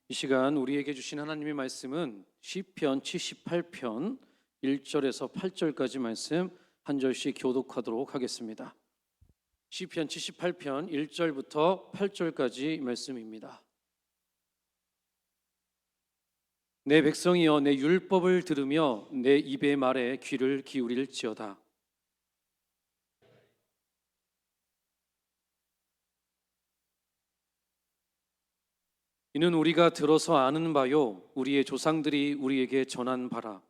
이 시간 우리에게 주신 하나님의 말씀은 시편 78편 1절에서 8절까지 말씀 한 절씩 교독하도록 하겠습니다. 시편 78편 1절부터 8절까지 말씀입니다. 내 백성이여 내 율법을 들으며 내 입의 말에 귀를 기울일지어다. 이는 우리가 들어서 아는 바요 우리의 조상들이 우리에게 전한 바라.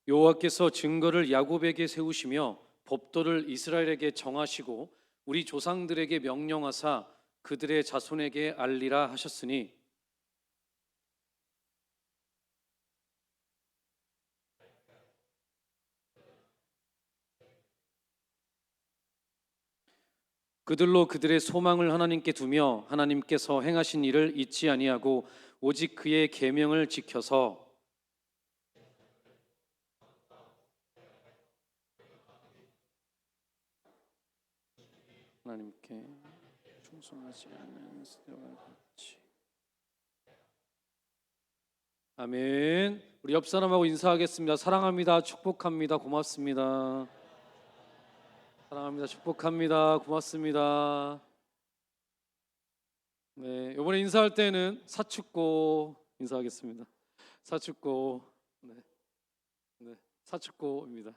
여호와께서 증거를 야곱에게 세우시며 법도를 이스라엘에게 정하시고 우리 조상들에게 명령하사 그들의 자손에게 알리라 하셨으니 그들로 그들의 소망을 하나님께 두며 하나님께서 행하신 일을 잊지 아니하고 오직 그의 계명을 지켜서 하나님께 충성하지 않는 사람과 같이. 아멘. 우리 옆 사람하고 인사하겠습니다. 사랑합니다. 축복합니다. 고맙습니다. 사랑합니다. 축복합니다. 고맙습니다. 네, 이번에 인사할 때는 사축고 인사하겠습니다. 사축고, 네, 사축고입니다.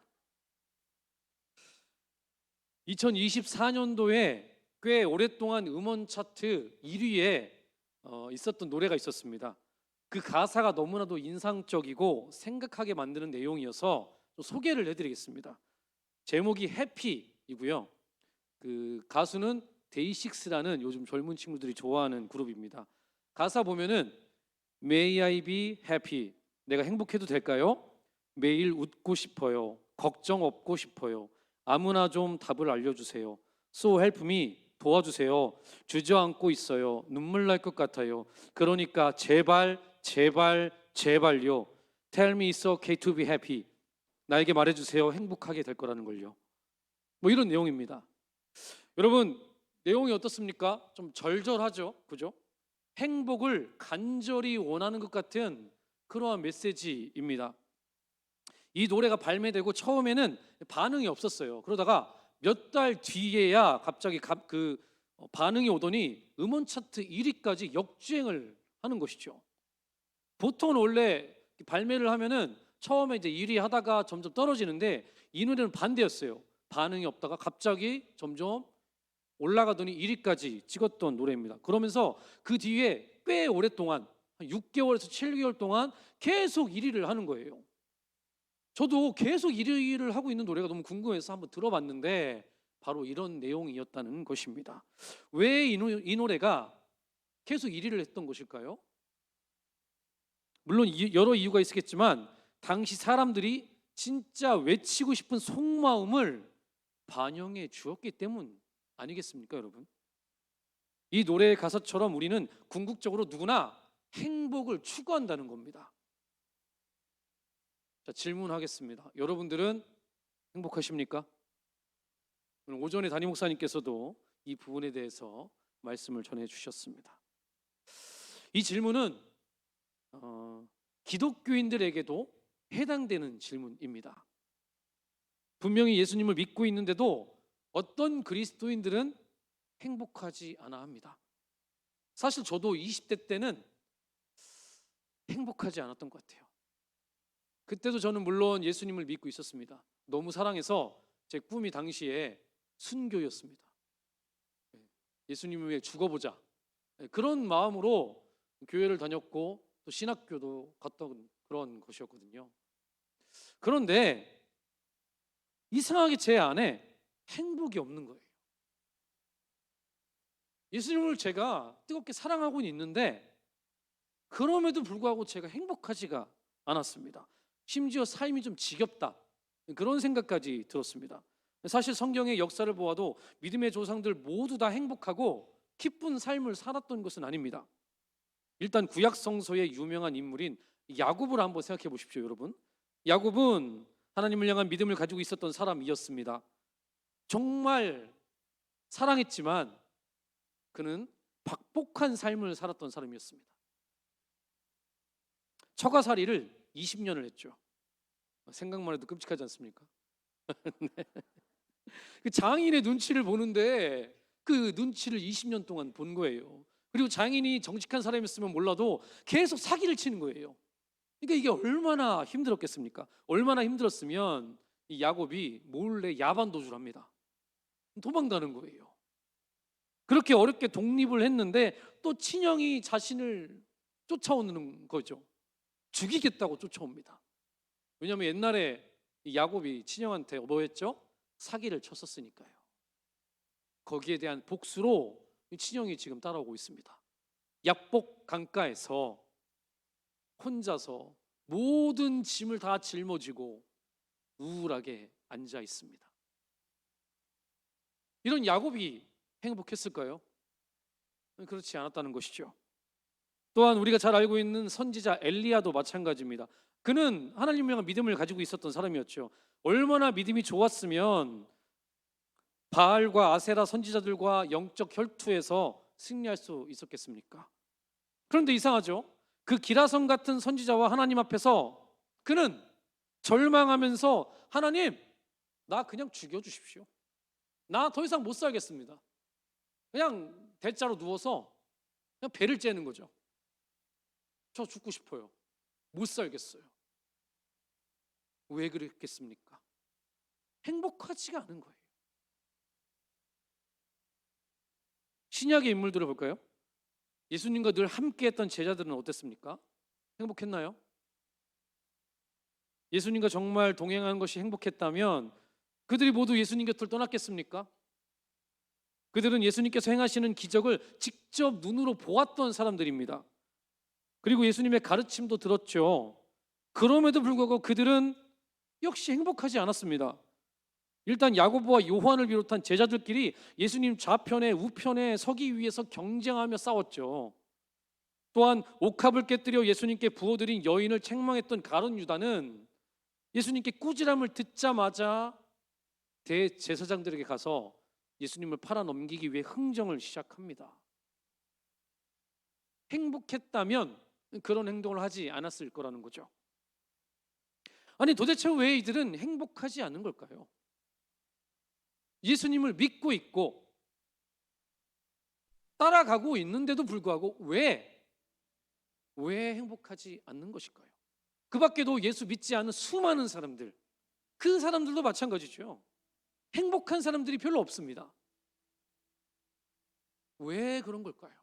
2024년도에 꽤 오랫동안 음원 차트 1위에 있었던 노래가 있었습니다. 그 가사가 너무나도 인상적이고 생각하게 만드는 내용이어서 소개를 해드리겠습니다. 제목이 해피이고요. 그 가수는 데이식스라는 요즘 젊은 친구들이 좋아하는 그룹입니다. 가사 보면은 May I be happy, 내가 행복해도 될까요? 매일 웃고 싶어요. 걱정 없고 싶어요. 아무나 좀 답을 알려주세요. So help me, 도와주세요. 주저앉고 있어요. 눈물 날 것 같아요. 그러니까 제발 제발 제발요. Tell me it's okay to be happy. 나에게 말해주세요. 행복하게 될 거라는 걸요. 뭐 이런 내용입니다. 여러분, 내용이 어떻습니까? 좀 절절하죠, 그죠? 행복을 간절히 원하는 것 같은 그러한 메시지입니다. 이 노래가 발매되고 처음에는 반응이 없었어요. 그러다가 몇 달 뒤에야 갑자기 그 반응이 오더니 음원 차트 1위까지 역주행을 하는 것이죠. 보통은 원래 발매를 하면은 처음에 이제 1위 하다가 점점 떨어지는데 이 노래는 반대였어요. 반응이 없다가 갑자기 점점 올라가더니 1위까지 찍었던 노래입니다. 그러면서 그 뒤에 꽤 오랫동안 한 6개월에서 7개월 동안 계속 1위를 하는 거예요. 저도 계속 1위를 하고 있는 노래가 너무 궁금해서 한번 들어봤는데 바로 이런 내용이었다는 것입니다. 왜 이 노래가 계속 1위를 했던 것일까요? 물론 여러 이유가 있겠지만 당시 사람들이 진짜 외치고 싶은 속마음을 반영해 주었기 때문 아니겠습니까, 여러분? 이 노래의 가사처럼 우리는 궁극적으로 누구나 행복을 추구한다는 겁니다. 자, 질문하겠습니다. 여러분들은 행복하십니까? 오늘 오전에 담임 목사님께서도 이 부분에 대해서 말씀을 전해 주셨습니다. 이 질문은 기독교인들에게도 해당되는 질문입니다. 분명히 예수님을 믿고 있는데도 어떤 그리스도인들은 행복하지 않아 합니다. 사실 저도 20대 때는 행복하지 않았던 것 같아요. 그때도 저는 물론 예수님을 믿고 있었습니다. 너무 사랑해서 제 꿈이 당시에 순교였습니다. 예수님을 위해 죽어보자, 그런 마음으로 교회를 다녔고 또 신학교도 갔던 그런 것이었거든요. 그런데 이상하게 제 안에 행복이 없는 거예요. 예수님을 제가 뜨겁게 사랑하고는 있는데 그럼에도 불구하고 제가 행복하지가 않았습니다. 심지어 삶이 좀 지겹다, 그런 생각까지 들었습니다. 사실 성경의 역사를 보아도 믿음의 조상들 모두 다 행복하고 기쁜 삶을 살았던 것은 아닙니다. 일단 구약 성서의 유명한 인물인 야곱을 한번 생각해 보십시오, 여러분. 야곱은 하나님을 향한 믿음을 가지고 있었던 사람이었습니다. 정말 사랑했지만 그는 박복한 삶을 살았던 사람이었습니다. 처가살이를 20년을 했죠. 생각만 해도 끔찍하지 않습니까? 네. 그 장인의 눈치를 보는데 그 눈치를 20년 동안 본 거예요. 그리고 장인이 정직한 사람이었으면 몰라도 계속 사기를 치는 거예요. 그러니까 이게 얼마나 힘들었겠습니까? 얼마나 힘들었으면 이 야곱이 몰래 야반 도주를 합니다. 도망가는 거예요. 그렇게 어렵게 독립을 했는데 또 친형이 자신을 쫓아오는 거죠. 죽이겠다고 쫓아옵니다. 왜냐하면 옛날에 이 야곱이 친형한테 뭐 했죠? 사기를 쳤었으니까요. 거기에 대한 복수로 친형이 지금 따라오고 있습니다. 약복 강가에서 혼자서 모든 짐을 다 짊어지고 우울하게 앉아 있습니다. 이런 야곱이 행복했을까요? 그렇지 않았다는 것이죠. 또한 우리가 잘 알고 있는 선지자 엘리야도 마찬가지입니다. 그는 하나님을 향한 믿음을 가지고 있었던 사람이었죠. 얼마나 믿음이 좋았으면 바알과 아세라 선지자들과 영적 혈투에서 승리할 수 있었겠습니까? 그런데 이상하죠. 그 기라성 같은 선지자와 하나님 앞에서 그는 절망하면서 하나님, 나 그냥 죽여주십시오. 나 더 이상 못 살겠습니다. 그냥 대자로 누워서 그냥 배를 째는 거죠. 저 죽고 싶어요. 못 살겠어요. 왜 그랬겠습니까? 행복하지가 않은 거예요. 신약의 인물들을 볼까요? 예수님과 늘 함께했던 제자들은 어땠습니까? 행복했나요? 예수님과 정말 동행하는 것이 행복했다면 그들이 모두 예수님 곁을 떠났겠습니까? 그들은 예수님께서 행하시는 기적을 직접 눈으로 보았던 사람들입니다. 그리고 예수님의 가르침도 들었죠. 그럼에도 불구하고 그들은 역시 행복하지 않았습니다. 일단 야고보와 요한을 비롯한 제자들끼리 예수님 좌편에 우편에 서기 위해서 경쟁하며 싸웠죠. 또한 옥합을 깨뜨려 예수님께 부어드린 여인을 책망했던 가룟 유다는 예수님께 꾸지람을 듣자마자 대제사장들에게 가서 예수님을 팔아넘기기 위해 흥정을 시작합니다. 행복했다면 그런 행동을 하지 않았을 거라는 거죠. 아니 도대체 왜 이들은 행복하지 않은 걸까요? 예수님을 믿고 있고 따라가고 있는데도 불구하고 왜 행복하지 않는 것일까요? 그 밖에도 예수 믿지 않은 수많은 사람들, 그 사람들도 마찬가지죠. 행복한 사람들이 별로 없습니다. 왜 그런 걸까요?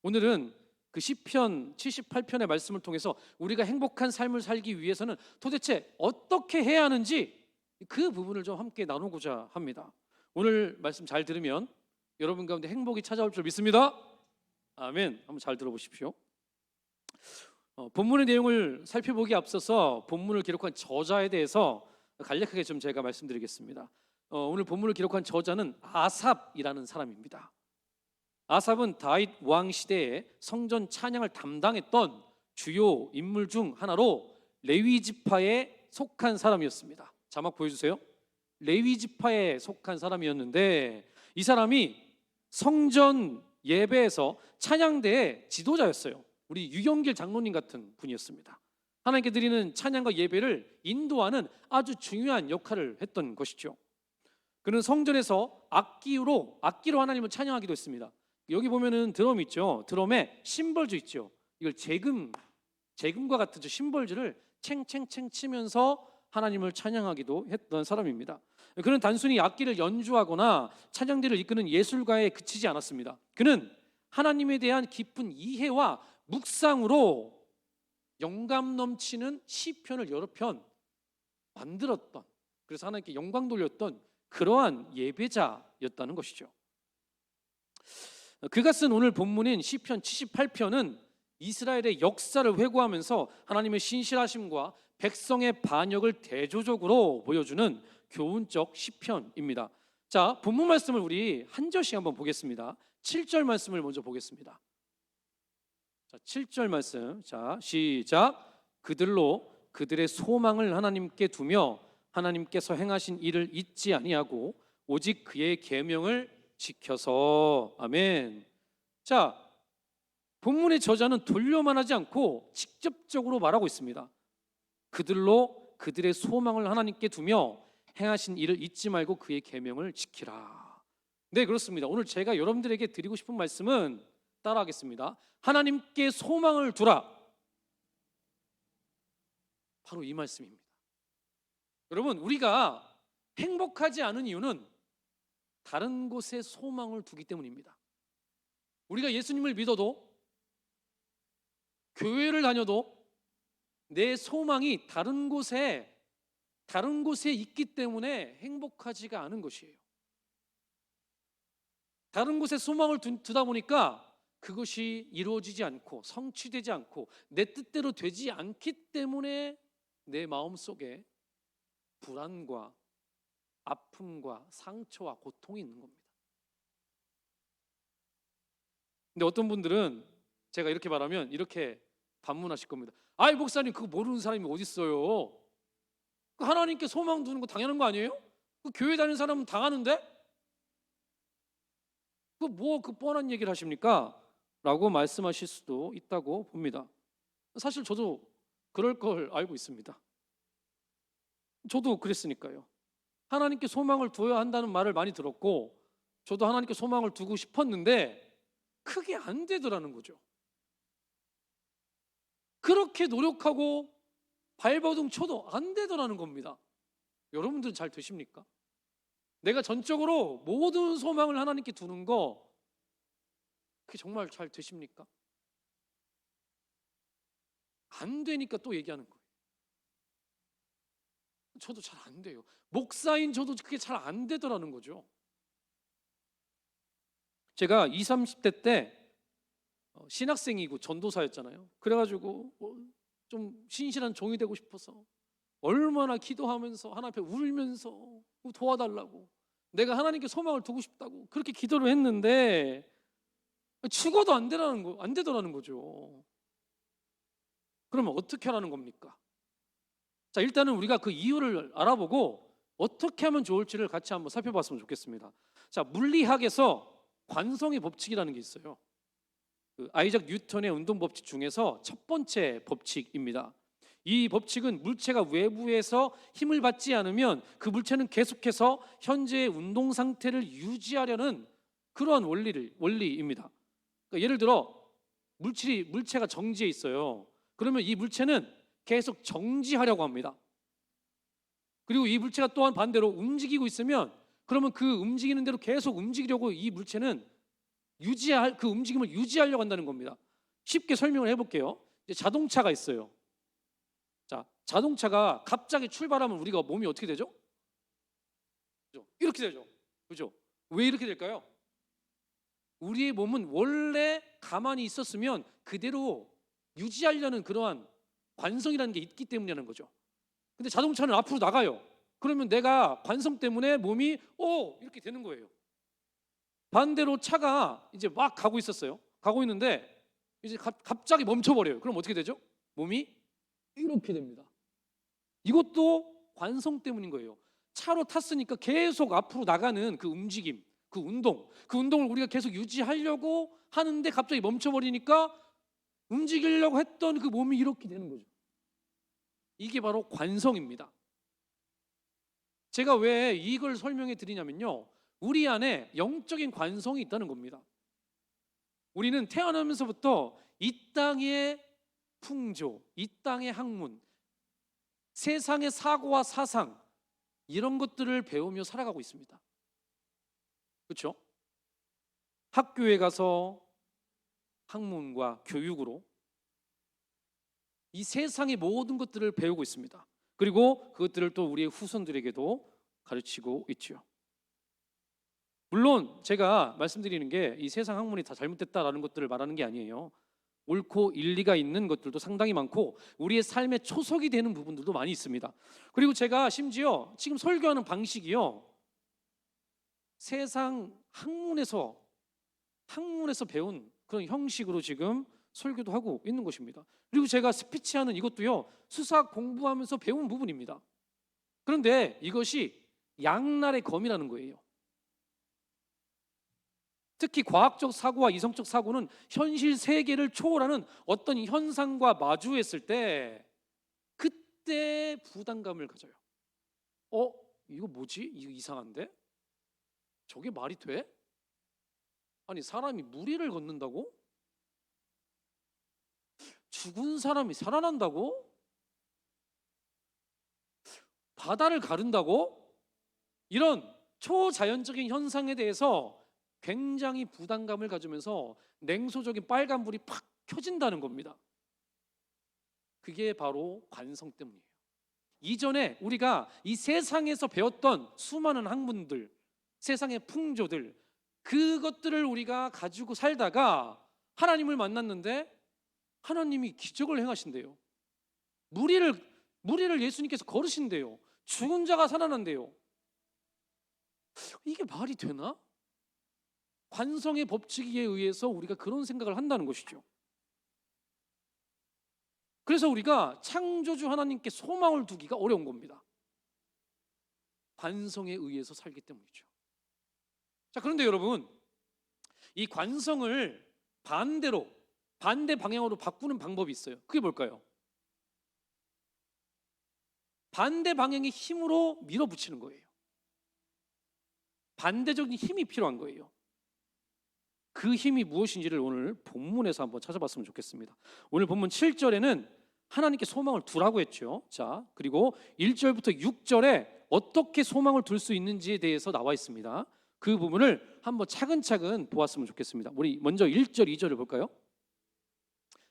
오늘은 그 시편 78편의 말씀을 통해서 우리가 행복한 삶을 살기 위해서는 도대체 어떻게 해야 하는지 그 부분을 좀 함께 나누고자 합니다. 오늘 말씀 잘 들으면 여러분 가운데 행복이 찾아올 줄 믿습니다. 아멘. 한번 잘 들어보십시오. 본문의 내용을 살펴보기에 앞서서 본문을 기록한 저자에 대해서 간략하게 좀 제가 말씀드리겠습니다. 오늘 본문을 기록한 저자는 아삽이라는 사람입니다. 아삽은 다윗 왕 시대에 성전 찬양을 담당했던 주요 인물 중 하나로 레위 지파에 속한 사람이었습니다. 자막 보여주세요. 레위 지파에 속한 사람이었는데 이 사람이 성전 예배에서 찬양대의 지도자였어요. 우리 유영길 장로님 같은 분이었습니다. 하나님께 드리는 찬양과 예배를 인도하는 아주 중요한 역할을 했던 것이죠. 그는 성전에서 악기로 하나님을 찬양하기도 했습니다. 여기 보면은 드럼 있죠. 드럼에 심벌주 있죠. 이걸 재금과 같은 심벌주를 챙챙챙 치면서 하나님을 찬양하기도 했던 사람입니다. 그는 단순히 악기를 연주하거나 찬양대를 이끄는 예술가에 그치지 않았습니다. 그는 하나님에 대한 깊은 이해와 묵상으로 영감 넘치는 시편을 여러 편 만들었던, 그래서 하나님께 영광 돌렸던 그러한 예배자였다는 것이죠. 그가 쓴 오늘 본문인 시편 78편은 이스라엘의 역사를 회고하면서 하나님의 신실하심과 백성의 반역을 대조적으로 보여주는 교훈적 시편입니다. 자, 본문 말씀을 우리 한 절씩 한번 보겠습니다. 7절 말씀을 먼저 보겠습니다. 자, 7절 말씀. 자, 시작. 그들로 그들의 소망을 하나님께 두며 하나님께서 행하신 일을 잊지 아니하고 오직 그의 계명을 지켜서. 아멘. 자, 본문의 저자는 돌려만 하지 않고 직접적으로 말하고 있습니다. 그들로 그들의 소망을 하나님께 두며 행하신 일을 잊지 말고 그의 계명을 지키라. 네, 그렇습니다. 오늘 제가 여러분들에게 드리고 싶은 말씀은 따라하겠습니다. 하나님께 소망을 두라. 바로 이 말씀입니다. 여러분, 우리가 행복하지 않은 이유는 다른 곳에 소망을 두기 때문입니다. 우리가 예수님을 믿어도 교회를 다녀도 내 소망이 다른 곳에 있기 때문에 행복하지가 않은 것이에요. 다른 곳에 소망을 두다 보니까 그것이 이루어지지 않고 성취되지 않고 내 뜻대로 되지 않기 때문에 내 마음속에 불안과 아픔과 상처와 고통이 있는 겁니다. 근데 어떤 분들은 제가 이렇게 말하면 이렇게 반문하실 겁니다. 아이, 목사님, 그거 모르는 사람이 어디 있어요? 하나님께 소망 두는 거 당연한 거 아니에요? 그 교회 다니는 사람은 당하는데? 그 뻔한 얘기를 하십니까? 라고 말씀하실 수도 있다고 봅니다. 사실 저도 그럴 걸 알고 있습니다. 저도 그랬으니까요. 하나님께 소망을 두어야 한다는 말을 많이 들었고 저도 하나님께 소망을 두고 싶었는데 크게 안 되더라는 거죠. 그렇게 노력하고 발버둥 쳐도 안 되더라는 겁니다. 여러분들은 잘 되십니까? 내가 전적으로 모든 소망을 하나님께 두는 거 그게 정말 잘 되십니까? 안 되니까 또 얘기하는 거예요. 저도 잘 안 돼요. 목사인 저도 그게 잘 안 되더라는 거죠. 제가 20, 30대 때 신학생이고 전도사였잖아요. 그래가지고 좀 신실한 종이 되고 싶어서 얼마나 기도하면서 하나님 앞에 울면서 도와달라고, 내가 하나님께 소망을 두고 싶다고 그렇게 기도를 했는데 죽어도 안 되더라는 거죠. 그러면 어떻게 하라는 겁니까? 자, 일단은 우리가 그 이유를 알아보고 어떻게 하면 좋을지를 같이 한번 살펴봤으면 좋겠습니다. 자, 물리학에서 관성의 법칙이라는 게 있어요. 아이작 뉴턴의 운동 법칙 중에서 첫 번째 법칙입니다. 이 법칙은 물체가 외부에서 힘을 받지 않으면 그 물체는 계속해서 현재의 운동 상태를 유지하려는 그러한 원리입니다. 그러니까 예를 들어 물체가 정지해 있어요. 그러면 이 물체는 계속 정지하려고 합니다. 그리고 이 물체가 또한 반대로 움직이고 있으면 그러면 그 움직이는 대로 계속 움직이려고 이 물체는 그 움직임을 유지하려고 한다는 겁니다. 쉽게 설명을 해볼게요. 이제 자동차가 있어요. 자, 자동차가 갑자기 출발하면 우리가 몸이 어떻게 되죠? 그죠? 이렇게 되죠. 그죠? 왜 이렇게 될까요? 우리의 몸은 원래 가만히 있었으면 그대로 유지하려는 그러한 관성이라는 게 있기 때문이라는 거죠. 근데 자동차는 앞으로 나가요. 그러면 내가 관성 때문에 몸이 이렇게 되는 거예요. 반대로 차가 이제 막 가고 있었어요. 가고 있는데 이제 갑자기 멈춰버려요. 그럼 어떻게 되죠? 몸이 이렇게 됩니다. 이것도 관성 때문인 거예요. 차로 탔으니까 계속 앞으로 나가는 그 움직임, 그 운동을 우리가 계속 유지하려고 하는데 갑자기 멈춰버리니까 움직이려고 했던 그 몸이 이렇게 되는 거죠. 이게 바로 관성입니다. 제가 왜 이걸 설명해 드리냐면요, 우리 안에 영적인 관성이 있다는 겁니다. 우리는 태어나면서부터 이 땅의 풍조, 이 땅의 학문, 세상의 사고와 사상, 이런 것들을 배우며 살아가고 있습니다. 그렇죠? 학교에 가서 학문과 교육으로 이 세상의 모든 것들을 배우고 있습니다. 그리고 그것들을 또 우리의 후손들에게도 가르치고 있죠. 물론 제가 말씀드리는 게 이 세상 학문이 다 잘못됐다라는 것들을 말하는 게 아니에요. 옳고 일리가 있는 것들도 상당히 많고 우리의 삶의 초석이 되는 부분들도 많이 있습니다. 그리고 제가 심지어 지금 설교하는 방식이요, 세상 학문에서 배운 그런 형식으로 지금 설교도 하고 있는 것입니다. 그리고 제가 스피치하는 이것도요, 수사 공부하면서 배운 부분입니다. 그런데 이것이 양날의 검이라는 거예요. 특히 과학적 사고와 이성적 사고는 현실 세계를 초월하는 어떤 현상과 마주했을 때 그때 부담감을 가져요. 이거 뭐지? 이거 이상한데? 저게 말이 돼? 아니, 사람이 무리를 걷는다고? 죽은 사람이 살아난다고? 바다를 가른다고? 이런 초자연적인 현상에 대해서 굉장히 부담감을 가지면서 냉소적인 빨간불이 팍 켜진다는 겁니다. 그게 바로 관성 때문이에요. 이전에 우리가 이 세상에서 배웠던 수많은 학문들, 세상의 풍조들, 그것들을 우리가 가지고 살다가 하나님을 만났는데 하나님이 기적을 행하신대요. 무리를 예수님께서 걸으신대요. 죽은 자가 살아난대요. 이게 말이 되나? 관성의 법칙에 의해서 우리가 그런 생각을 한다는 것이죠. 그래서 우리가 창조주 하나님께 소망을 두기가 어려운 겁니다. 관성에 의해서 살기 때문이죠. 자, 그런데 여러분, 이 관성을 반대 방향으로 바꾸는 방법이 있어요. 그게 뭘까요? 반대 방향의 힘으로 밀어붙이는 거예요. 반대적인 힘이 필요한 거예요. 그 힘이 무엇인지를 오늘 본문에서 한번 찾아봤으면 좋겠습니다. 오늘 본문 7절에는 하나님께 소망을 두라고 했죠. 자, 그리고 1절부터 6절에 어떻게 소망을 둘 수 있는지에 대해서 나와 있습니다. 그 부분을 한번 차근차근 보았으면 좋겠습니다. 우리 먼저 1절, 2절을 볼까요?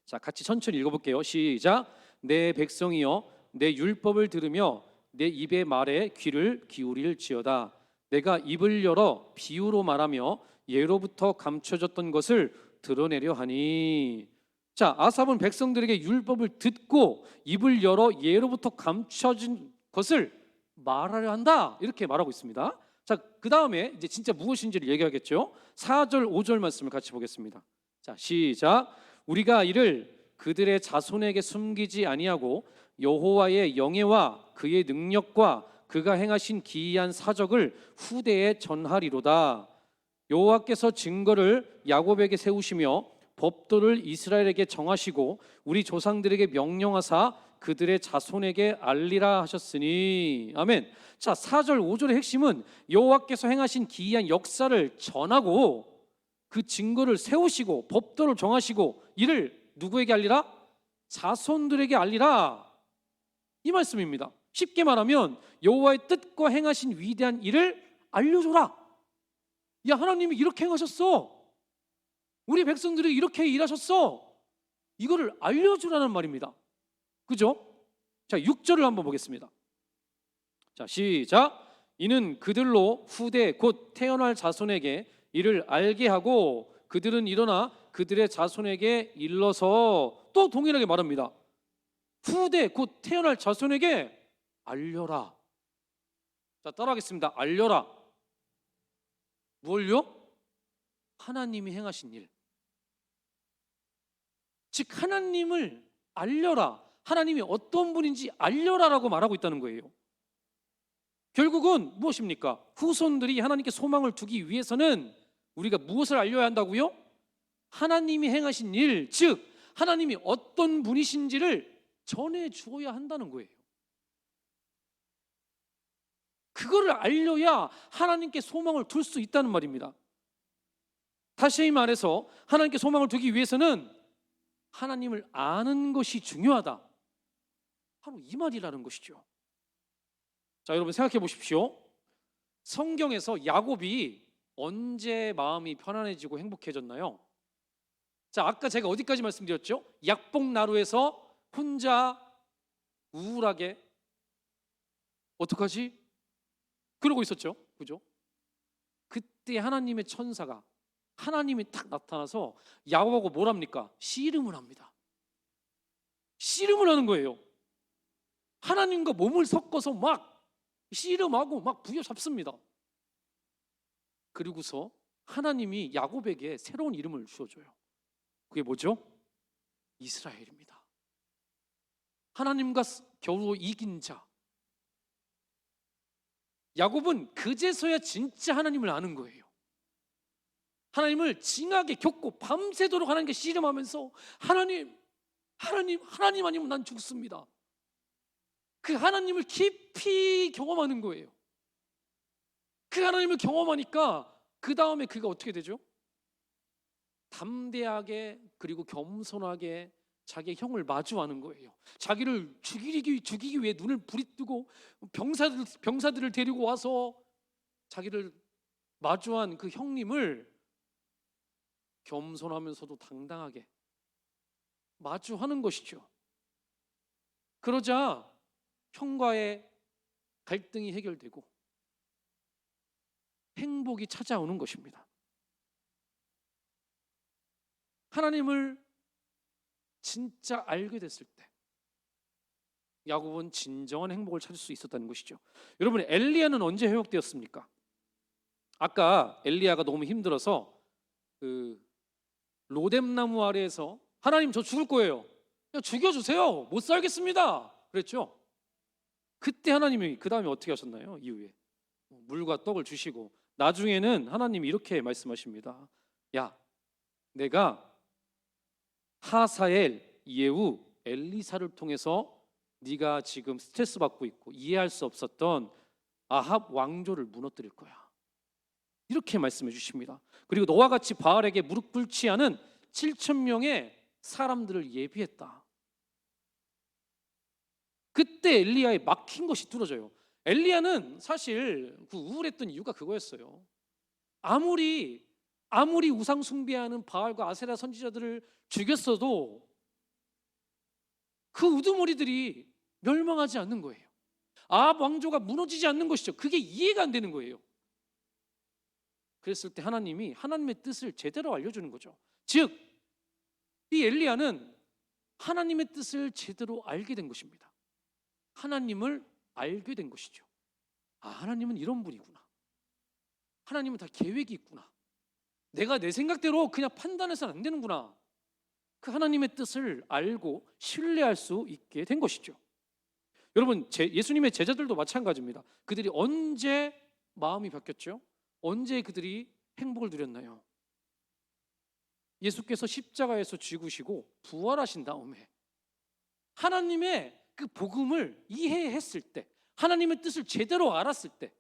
자, 같이 천천히 읽어볼게요. 시작. 내 백성이여, 내 율법을 들으며 내 입의 말에 귀를 기울일지어다. 내가 입을 열어 비유로 말하며 예로부터 감춰졌던 것을 드러내려 하니. 자, 아삽은 백성들에게 율법을 듣고 입을 열어 예로부터 감춰진 것을 말하려 한다, 이렇게 말하고 있습니다. 자, 그 다음에 이제 진짜 무엇인지를 얘기하겠죠. 4절, 5절 말씀을 같이 보겠습니다. 자, 시작. 우리가 이를 그들의 자손에게 숨기지 아니하고 여호와의 영예와 그의 능력과 그가 행하신 기이한 사적을 후대에 전하리로다. 여호와께서 증거를 야곱에게 세우시며 법도를 이스라엘에게 정하시고 우리 조상들에게 명령하사 그들의 자손에게 알리라 하셨으니. 아멘. 자, 4절 5절의 핵심은 여호와께서 행하신 기이한 역사를 전하고 그 증거를 세우시고 법도를 정하시고 이를 누구에게 알리라? 자손들에게 알리라, 이 말씀입니다. 쉽게 말하면 여호와의 뜻과 행하신 위대한 일을 알려줘라. 야, 하나님이 이렇게 행하셨어. 우리 백성들이 이렇게 일하셨어. 이거를 알려주라는 말입니다. 그죠? 자, 6절을 한번 보겠습니다. 자, 시작. 이는 그들로 후대 곧 태어날 자손에게 이를 알게 하고 그들은 일어나 그들의 자손에게 일러서 또 동일하게 말합니다. 후대 곧 태어날 자손에게 알려라. 자, 따라하겠습니다. 알려라. 뭘요? 하나님이 행하신 일. 즉 하나님을 알려라. 하나님이 어떤 분인지 알려라라고 말하고 있다는 거예요. 결국은 무엇입니까? 후손들이 하나님께 소망을 두기 위해서는 우리가 무엇을 알려야 한다고요? 하나님이 행하신 일, 즉 하나님이 어떤 분이신지를 전해 주어야 한다는 거예요. 그거를 알려야 하나님께 소망을 둘 수 있다는 말입니다. 다시 말해서 하나님께 소망을 두기 위해서는 하나님을 아는 것이 중요하다, 바로 이 말이라는 것이죠. 자, 여러분 생각해 보십시오. 성경에서 야곱이 언제 마음이 편안해지고 행복해졌나요? 자, 아까 제가 어디까지 말씀드렸죠? 약복나루에서 혼자 우울하게 어떡하지? 그러고 있었죠. 그죠? 그때 하나님의 천사가, 하나님이 딱 나타나서 야곱하고 뭘 합니까? 씨름을 합니다. 씨름을 하는 거예요. 하나님과 몸을 섞어서 막 씨름하고 막 부여잡습니다. 그리고서 하나님이 야곱에게 새로운 이름을 주어줘요. 그게 뭐죠? 이스라엘입니다. 하나님과 겨우 이긴 자. 야곱은 그제서야 진짜 하나님을 아는 거예요. 하나님을 징하게 겪고 밤새도록 하나님께 씨름하면서 하나님 아니면 난 죽습니다. 그 하나님을 깊이 경험하는 거예요. 그 하나님을 경험하니까 그 다음에 그가 어떻게 되죠? 담대하게 그리고 겸손하게 자기의 형을 마주하는 거예요. 자기를 죽이기 위해 눈을 부리뜨고 병사들을 데리고 와서 자기를 마주한 그 형님을 겸손하면서도 당당하게 마주하는 것이죠. 그러자 형과의 갈등이 해결되고 행복이 찾아오는 것입니다. 하나님을 진짜 알게 됐을 때 야곱은 진정한 행복을 찾을 수 있었다는 것이죠. 여러분, 엘리야는 언제 회복되었습니까? 아까 엘리야가 너무 힘들어서 그 로뎀나무 아래에서 하나님 저 죽을 거예요. 죽여주세요. 못 살겠습니다. 그랬죠. 그때 하나님이 그 다음에 어떻게 하셨나요? 이후에 물과 떡을 주시고 나중에는 하나님이 이렇게 말씀하십니다. 야, 내가 하사엘, 예후, 엘리사를 통해서 네가 지금 스트레스 받고 있고 이해할 수 없었던 아합 왕조를 무너뜨릴 거야. 이렇게 말씀해 주십니다. 그리고 너와 같이 바알에게 무릎 꿇지 않은 7,000명의 사람들을 예비했다. 그때 엘리야의 막힌 것이 뚫어져요. 엘리야는 사실 그 우울했던 이유가 그거였어요. 아무리 우상 숭배하는 바알과 아세라 선지자들을 죽였어도 그 우두머리들이 멸망하지 않는 거예요. 아합 왕조가 무너지지 않는 것이죠. 그게 이해가 안 되는 거예요. 그랬을 때 하나님이 하나님의 뜻을 제대로 알려주는 거죠. 즉, 이 엘리야는 하나님의 뜻을 제대로 알게 된 것입니다. 하나님을 알게 된 것이죠. 하나님은 이런 분이구나. 하나님은 다 계획이 있구나. 내가 내 생각대로 그냥 판단해서는 안 되는구나. 그 하나님의 뜻을 알고 신뢰할 수 있게 된 것이죠. 여러분, 예수님의 제자들도 마찬가지입니다. 그들이 언제 마음이 바뀌었죠? 언제 그들이 행복을 누렸나요? 예수께서 십자가에서 죽으시고 부활하신 다음에 하나님의 그 복음을 이해했을 때, 하나님의 뜻을 제대로 알았을 때,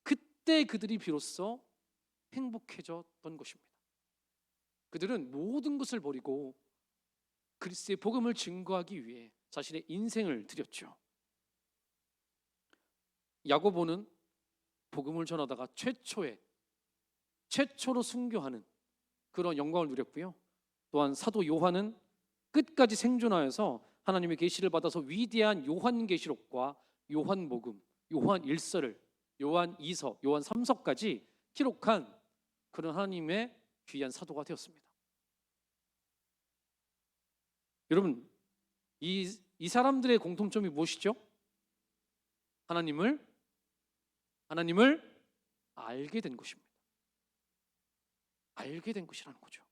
그때 그들이 비로소 행복해졌던 것입니다. 그들은 모든 것을 버리고 그리스도의 복음을 증거하기 위해 자신의 인생을 드렸죠. 야고보는 복음을 전하다가 최초로 순교하는 그런 영광을 누렸고요. 또한 사도 요한은 끝까지 생존하여서 하나님의 계시를 받아서 위대한 요한계시록과 요한복음, 요한 1서를 요한 2서, 요한 3서까지 기록한 그런 하나님의 귀한 사도가 되었습니다. 여러분, 이 사람들의 공통점이 무엇이죠? 하나님을 알게 된 것입니다. 알게 된 것이라는 거죠.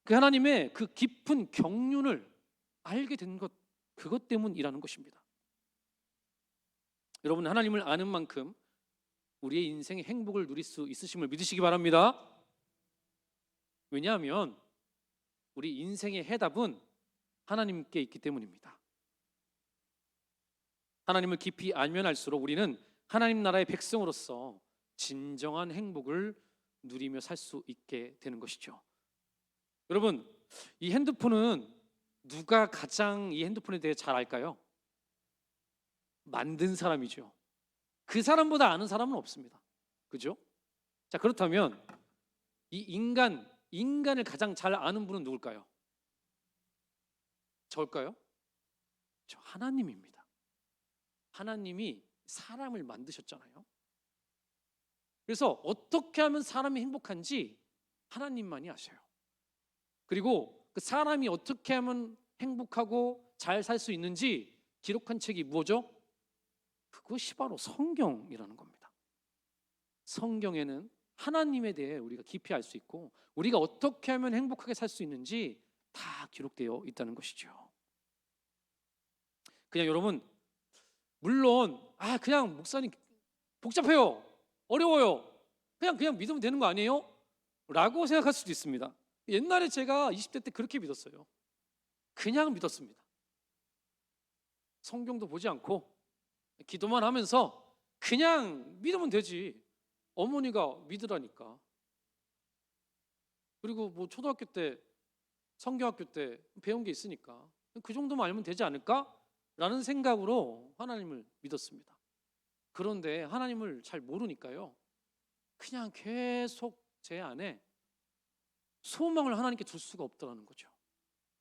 그 하나님의 그 깊은 경륜을 알게 된 것, 그것 때문이라는 것입니다. 여러분, 하나님을 아는 만큼 우리의 인생의 행복을 누릴 수 있으심을 믿으시기 바랍니다. 왜냐하면 우리 인생의 해답은 하나님께 있기 때문입니다. 하나님을 깊이 알면 알수록 우리는 하나님 나라의 백성으로서 진정한 행복을 누리며 살 수 있게 되는 것이죠. 여러분, 이 핸드폰은 누가 가장 이 핸드폰에 대해 잘 알까요? 만든 사람이죠. 그 사람보다 아는 사람은 없습니다. 그죠? 자, 그렇다면 이 인간을 가장 잘 아는 분은 누굴까요? 저일까요? 저 하나님입니다. 하나님이 사람을 만드셨잖아요. 그래서 어떻게 하면 사람이 행복한지 하나님만이 아셔요. 그리고 그 사람이 어떻게 하면 행복하고 잘 살 수 있는지 기록한 책이 뭐죠? 그것이 바로 성경이라는 겁니다. 성경에는 하나님에 대해 우리가 깊이 알 수 있고 우리가 어떻게 하면 행복하게 살 수 있는지 다 기록되어 있다는 것이죠. 그냥 여러분, 물론 그냥 목사님 복잡해요, 어려워요, 그냥 믿으면 되는 거 아니에요? 라고 생각할 수도 있습니다. 옛날에 제가 20대 때 그렇게 믿었어요. 그냥 믿었습니다. 성경도 보지 않고 기도만 하면서 그냥 믿으면 되지, 어머니가 믿으라니까. 그리고 뭐 초등학교 때, 성경학교 때 배운 게 있으니까 그 정도만 알면 되지 않을까? 라는 생각으로 하나님을 믿었습니다. 그런데 하나님을 잘 모르니까요, 그냥 계속 제 안에 소망을 하나님께 둘 수가 없더라는 거죠.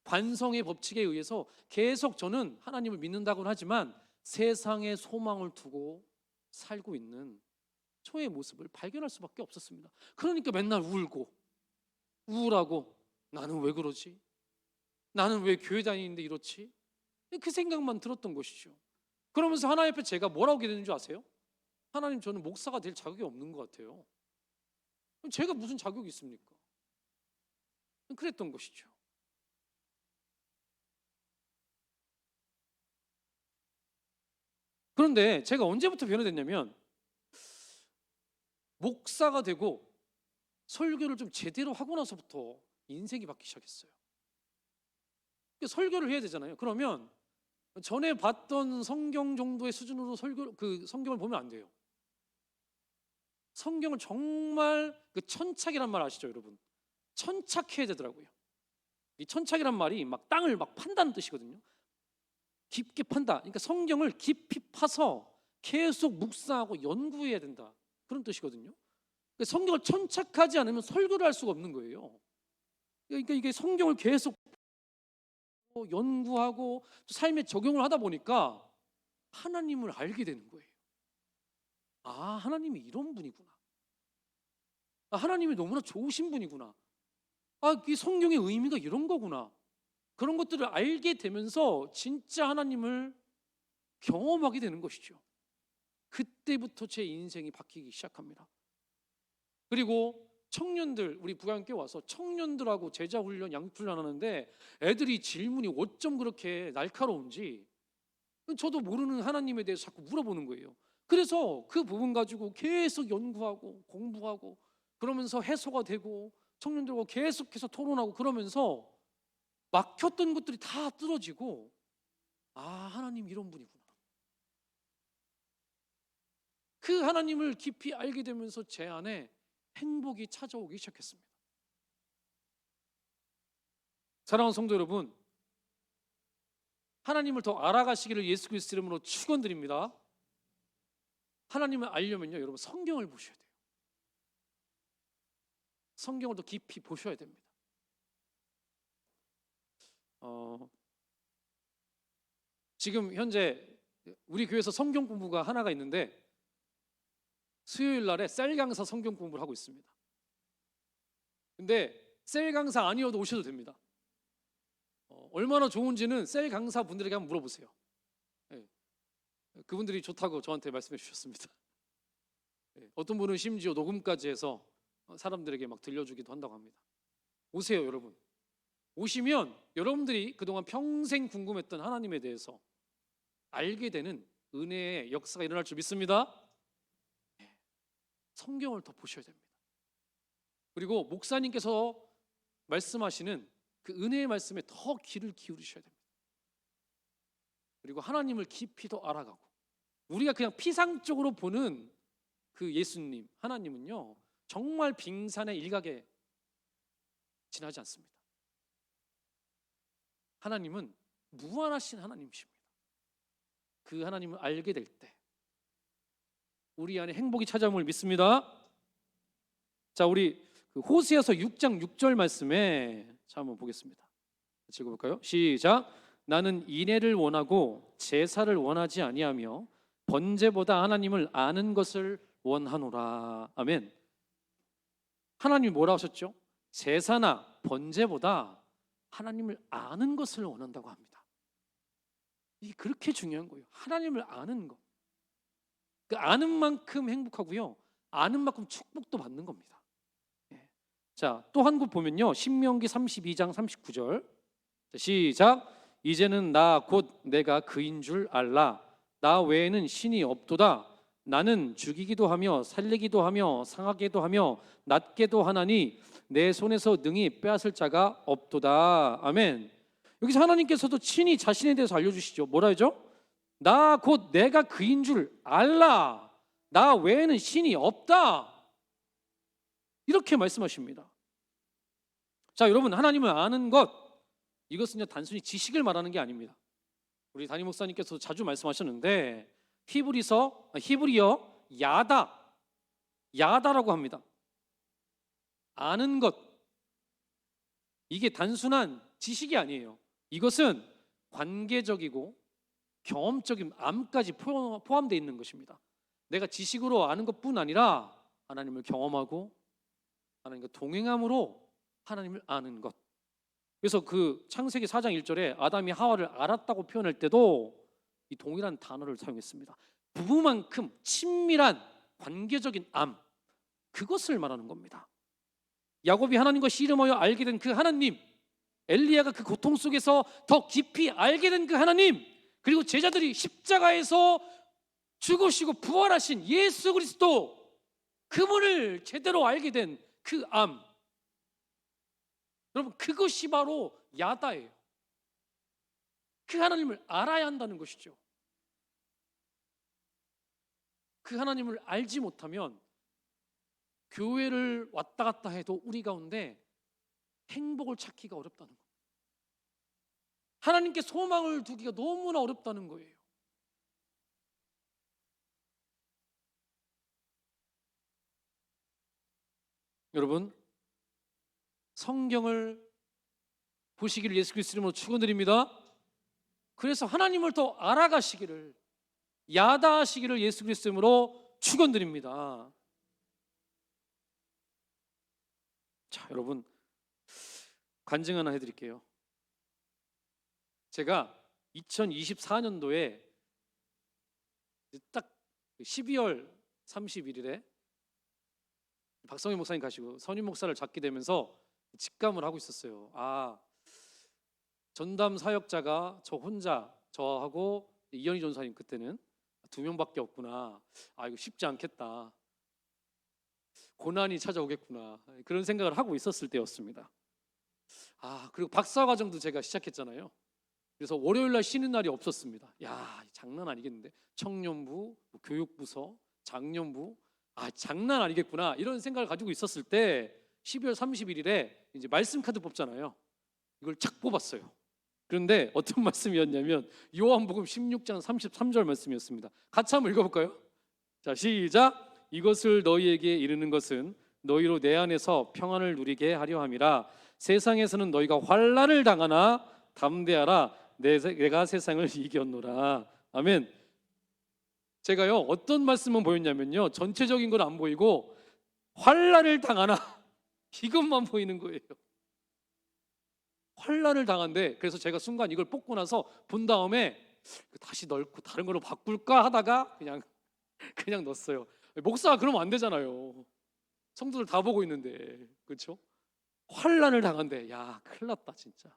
관성의 법칙에 의해서 계속 저는 하나님을 믿는다고는 하지만 세상에 소망을 두고 살고 있는 저의 모습을 발견할 수밖에 없었습니다. 그러니까 맨날 울고 우울하고, 나는 왜 그러지? 나는 왜 교회 다니는데 이렇지? 그 생각만 들었던 것이죠. 그러면서 하나님 앞에 제가 뭐라고 기도했는 줄 아세요? 하나님, 저는 목사가 될 자격이 없는 것 같아요. 제가 무슨 자격이 있습니까? 그랬던 것이죠. 그런데 제가 언제부터 변화됐냐면, 목사가 되고 설교를 좀 제대로 하고 나서부터 인생이 바뀌기 시작했어요. 설교를 해야 되잖아요. 그러면 전에 봤던 성경 정도의 수준으로 성경을 보면 안 돼요. 성경을 정말 천착이란 말 아시죠, 여러분? 천착해야 되더라고요. 이 천착이란 말이 막 땅을 막 판다는 뜻이거든요. 깊게 판다. 그러니까 성경을 깊이 파서 계속 묵상하고 연구해야 된다, 그런 뜻이거든요. 그러니까 성경을 천착하지 않으면 설교를 할 수가 없는 거예요. 그러니까 이게 성경을 계속 연구하고 삶에 적용을 하다 보니까 하나님을 알게 되는 거예요. 하나님이 이런 분이구나. 하나님이 너무나 좋으신 분이구나. 이 성경의 의미가 이런 거구나. 그런 것들을 알게 되면서 진짜 하나님을 경험하게 되는 것이죠. 그때부터 제 인생이 바뀌기 시작합니다. 그리고 청년들, 우리 부가교회 와서 청년들하고 제자훈련, 양육훈련 하는데 애들이 질문이 어쩜 그렇게 날카로운지 저도 모르는 하나님에 대해서 자꾸 물어보는 거예요. 그래서 그 부분 가지고 계속 연구하고 공부하고, 그러면서 해소가 되고 청년들과 계속해서 토론하고, 그러면서 막혔던 것들이 다 뚫어지고, 하나님 이런 분이구나. 그 하나님을 깊이 알게 되면서 제 안에 행복이 찾아오기 시작했습니다. 사랑하는 성도 여러분, 하나님을 더 알아가시기를 예수 그리스도 이름으로 축원드립니다. 하나님을 알려면요, 여러분 성경을 보셔야 돼요. 성경을 더 깊이 보셔야 됩니다. 지금 현재 우리 교회에서 성경 공부가 하나가 있는데, 수요일 날에 셀 강사 성경 공부를 하고 있습니다. 근데 셀 강사 아니어도 오셔도 됩니다. 얼마나 좋은지는 셀 강사 분들에게 한번 물어보세요. 그분들이 좋다고 저한테 말씀해 주셨습니다. 어떤 분은 심지어 녹음까지 해서 사람들에게 막 들려주기도 한다고 합니다. 오세요, 여러분. 오시면 여러분들이 그동안 평생 궁금했던 하나님에 대해서 알게 되는 은혜의 역사가 일어날 줄 믿습니다. 성경을 더 보셔야 됩니다. 그리고 목사님께서 말씀하시는 그 은혜의 말씀에 더 귀를 기울이셔야 됩니다. 그리고 하나님을 깊이 더 알아가고, 우리가 그냥 피상적으로 보는 그 예수님, 하나님은요 정말 빙산의 일각에 지나지 않습니다. 하나님은 무한하신 하나님이십니다. 그 하나님을 알게 될 때 우리 안에 행복이 찾아옴을 믿습니다. 자, 우리 호세아서 6장 6절 말씀에 자 한번 보겠습니다. 같이 읽어볼까요? 시작. 나는 인애를 원하고 제사를 원하지 아니하며 번제보다 하나님을 아는 것을 원하노라. 아멘. 하나님이 뭐라 하셨죠? 제사나 번제보다 하나님을 아는 것을 원한다고 합니다. 이게 그렇게 중요한 거예요. 하나님을 아는 것. 그 아는 만큼 행복하고요, 아는 만큼 축복도 받는 겁니다. 자, 또 한 곳 보면요, 신명기 32장 39절 자, 시작. 이제는 나 곧 내가 그인 줄 알라. 나 외에는 신이 없도다. 나는 죽이기도 하며 살리기도 하며 상하게도 하며 낫게도 하나니 내 손에서 능히 빼앗을 자가 없도다. 아멘. 여기서 하나님께서도 친히 자신에 대해서 알려주시죠. 뭐라 하죠? 나 곧 내가 그인 줄 알라. 나 외에는 신이 없다. 이렇게 말씀하십니다. 자, 여러분, 하나님을 아는 것, 이것은 단순히 지식을 말하는 게 아닙니다. 우리 담임 목사님께서 자주 말씀하셨는데 히브리어 야다라고 합니다. 아는 것, 이게 단순한 지식이 아니에요. 이것은 관계적이고 경험적인 암까지 포함되어 있는 것입니다. 내가 지식으로 아는 것뿐 아니라 하나님을 경험하고 하나님과 동행함으로 하나님을 아는 것. 그래서 그 창세기 4장 1절에 아담이 하와를 알았다고 표현할 때도 이 동일한 단어를 사용했습니다. 부부만큼 친밀한 관계적인 암, 그것을 말하는 겁니다. 야곱이 하나님과 씨름하여 알게 된 그 하나님, 엘리야가 그 고통 속에서 더 깊이 알게 된 그 하나님, 그리고 제자들이 십자가에서 죽으시고 부활하신 예수 그리스도, 그분을 제대로 알게 된 그 암, 여러분, 그것이 바로 야다예요. 그 하나님을 알아야 한다는 것이죠. 그 하나님을 알지 못하면 교회를 왔다 갔다 해도 우리 가운데 행복을 찾기가 어렵다는 거예요. 하나님께 소망을 두기가 너무나 어렵다는 거예요. 여러분, 성경을 보시기를 예수 그리스도 이름으로 축원드립니다. 그래서 하나님을 더 알아가시기를, 야다하시기를 예수 그리스도 이름으로 축원드립니다. 자, 여러분, 간증 하나 해드릴게요. 제가 2024년도에 딱 12월 31일에 박성희 목사님 가시고 선임 목사를 잡게 되면서 직감을 하고 있었어요. 전담 사역자가 저 혼자, 저하고 이현희 전사님, 그때는 2명밖에 없구나. 이거 쉽지 않겠다. 고난이 찾아오겠구나. 그런 생각을 하고 있었을 때였습니다. 그리고 박사 과정도 제가 시작했잖아요. 그래서 월요일 날 쉬는 날이 없었습니다. 장난 아니겠는데. 청년부, 교육부서, 장년부, 장난 아니겠구나. 이런 생각을 가지고 있었을 때 12월 31일에 이제 말씀 카드 뽑잖아요. 이걸 착 뽑았어요. 그런데 어떤 말씀이었냐면 요한복음 16장 33절 말씀이었습니다. 같이 한번 읽어볼까요? 자, 시작. 이것을 너희에게 이르는 것은 너희로 내 안에서 평안을 누리게 하려 함이라. 세상에서는 너희가 환난을 당하나 담대하라. 내가 세상을 이겼노라. 아멘. 제가요, 어떤 말씀은 보였냐면요, 전체적인 건 안 보이고 환난을 당하나 이것만 보이는 거예요. 환난을 당한대. 그래서 제가 순간 이걸 뽑고 나서 본 다음에 다시 넣고 다른 걸로 바꿀까 하다가 그냥 넣었어요. 목사가 그러면 안 되잖아요. 성도들 다 보고 있는데, 그렇죠? 환난을 당한대. 큰일 났다 진짜.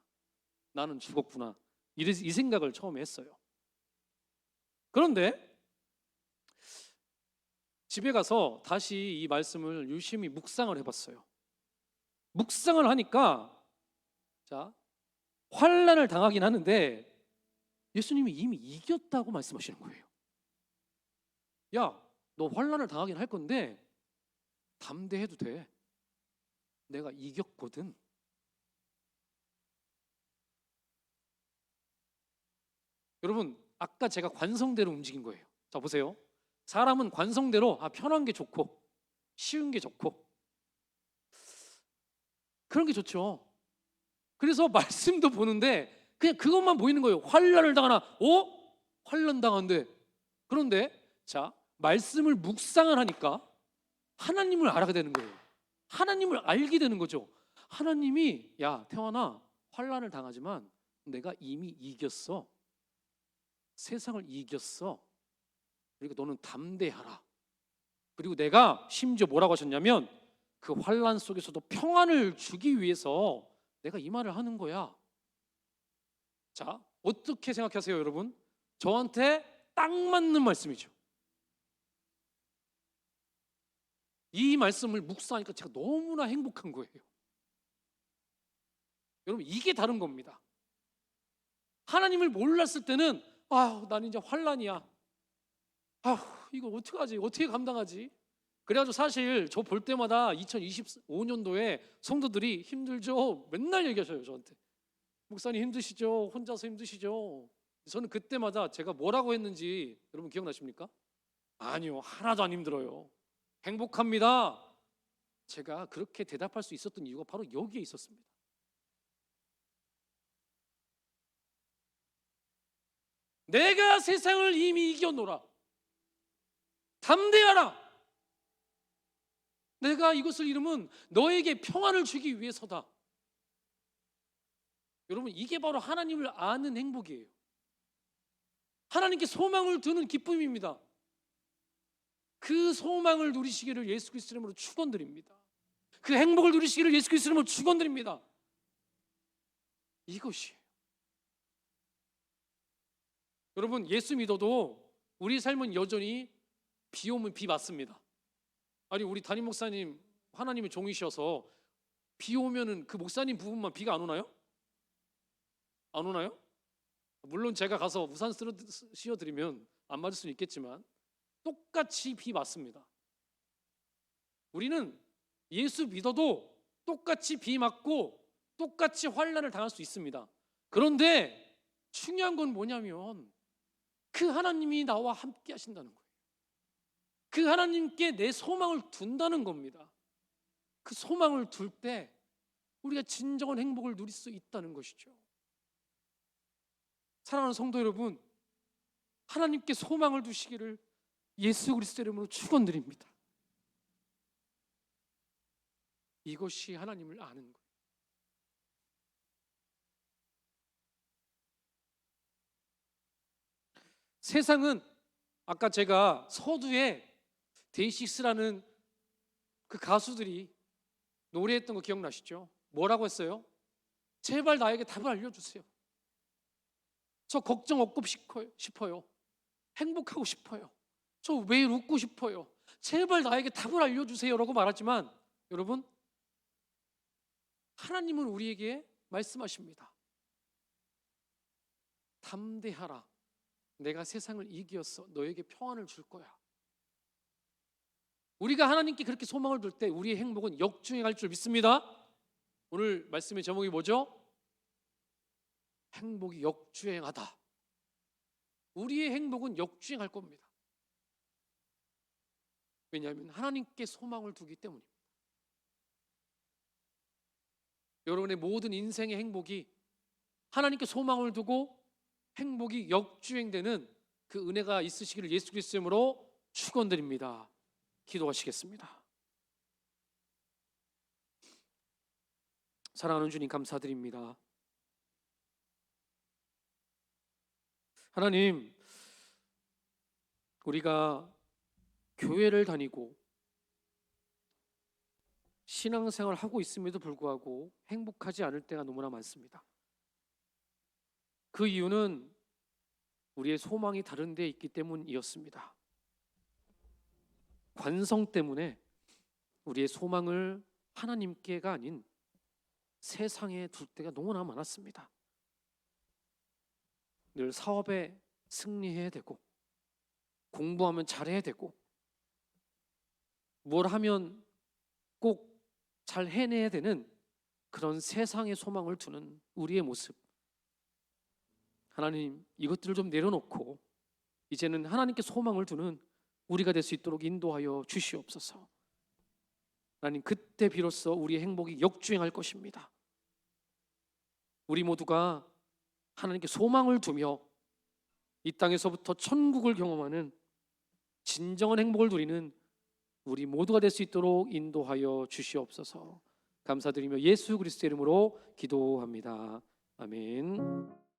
나는 죽었구나. 이 생각을 처음에 했어요. 그런데 집에 가서 다시 이 말씀을 유심히 묵상을 해봤어요. 묵상을 하니까, 자, 환난을 당하긴 하는데 예수님이 이미 이겼다고 말씀하시는 거예요. 너 환난을 당하긴 할 건데 담대해도 돼. 내가 이겼거든. 여러분, 아까 제가 관성대로 움직인 거예요. 자, 보세요. 사람은 관성대로 편한 게 좋고 쉬운 게 좋고 그런 게 좋죠. 그래서 말씀도 보는데 그냥 그것만 보이는 거예요. 환난을 당하나? 환난 당한대. 그런데 자, 말씀을 묵상을 하니까 하나님을 알아가게 되는 거예요. 하나님을 알게 되는 거죠. 하나님이 태환아, 환난을 당하지만 내가 이미 이겼어. 세상을 이겼어. 그리고 너는 담대하라. 그리고 내가 심지어 뭐라고 하셨냐면 그 환난 속에서도 평안을 주기 위해서 내가 이 말을 하는 거야. 자, 어떻게 생각하세요, 여러분? 저한테 딱 맞는 말씀이죠. 이 말씀을 묵상하니까 제가 너무나 행복한 거예요. 여러분, 이게 다른 겁니다. 하나님을 몰랐을 때는 나는 이제 환난이야. 이거 어떡하지? 어떻게 감당하지? 그래가지고 사실 저 볼 때마다 2025년도에 성도들이 힘들죠? 맨날 얘기하셔요, 저한테. 목사님 힘드시죠? 혼자서 힘드시죠? 저는 그때마다 제가 뭐라고 했는지 여러분 기억나십니까? 아니요, 하나도 안 힘들어요. 행복합니다. 제가 그렇게 대답할 수 있었던 이유가 바로 여기에 있었습니다. 내가 세상을 이미 이겨노라. 담대하라. 내가 이것을 이루면 너에게 평안을 주기 위해서다. 여러분, 이게 바로 하나님을 아는 행복이에요. 하나님께 소망을 두는 기쁨입니다. 그 소망을 누리시기를 예수 그리스도 이름으로 축원드립니다. 그 행복을 누리시기를 예수 그리스도 이름으로 축원드립니다. 이것이에요. 여러분, 예수 믿어도 우리 삶은 여전히 비 오면 비 맞습니다. 아니, 우리 담임 목사님 하나님의 종이셔서 비 오면은 그 목사님 부분만 비가 안 오나요? 안 오나요? 물론 제가 가서 우산 씌워드리면 안 맞을 수는 있겠지만 똑같이 비 맞습니다. 우리는 예수 믿어도 똑같이 비 맞고 똑같이 환난을 당할 수 있습니다. 그런데 중요한 건 뭐냐면 그 하나님이 나와 함께 하신다는 거예요. 그 하나님께 내 소망을 둔다는 겁니다. 그 소망을 둘 때 우리가 진정한 행복을 누릴 수 있다는 것이죠. 사랑하는 성도 여러분, 하나님께 소망을 두시기를 예수 그리스도 이름으로 축원드립니다. 이것이 하나님을 아는 거예요. 세상은 아까 제가 서두에 데이식스라는 그 가수들이 노래했던 거 기억나시죠? 뭐라고 했어요? 제발 나에게 답을 알려주세요. 저 걱정 없고 싶어요. 행복하고 싶어요. 저 매일 웃고 싶어요. 제발 나에게 답을 알려주세요 라고 말하지만 여러분, 하나님은 우리에게 말씀하십니다. 담대하라. 내가 세상을 이기었어. 너에게 평안을 줄 거야. 우리가 하나님께 그렇게 소망을 둘 때 우리의 행복은 역주행할 줄 믿습니다. 오늘 말씀의 제목이 뭐죠? 행복이 역주행하다. 우리의 행복은 역주행할 겁니다. 왜냐하면 하나님께 소망을 두기 때문입니다. 여러분의 모든 인생의 행복이 하나님께 소망을 두고 행복이 역주행되는 그 은혜가 있으시기를 예수 그리스도 이름으로 축원드립니다. 기도하시겠습니다. 사랑하는 주님, 감사드립니다. 하나님, 우리가 교회를 다니고 신앙생활을 하고 있음에도 불구하고 행복하지 않을 때가 너무나 많습니다. 그 이유는 우리의 소망이 다른 데 있기 때문이었습니다. 관성 때문에 우리의 소망을 하나님께가 아닌 세상에 둘 때가 너무나 많았습니다. 늘 사업에 승리해야 되고 공부하면 잘해야 되고 뭘 하면 꼭 잘 해내야 되는 그런 세상의 소망을 두는 우리의 모습, 하나님, 이것들을 좀 내려놓고 이제는 하나님께 소망을 두는 우리가 될 수 있도록 인도하여 주시옵소서. 하나님, 그때 비로소 우리의 행복이 역주행할 것입니다. 우리 모두가 하나님께 소망을 두며 이 땅에서부터 천국을 경험하는 진정한 행복을 누리는 우리 모두가 될 수 있도록 인도하여 주시옵소서. 감사드리며 예수 그리스도의 이름으로 기도합니다. 아멘.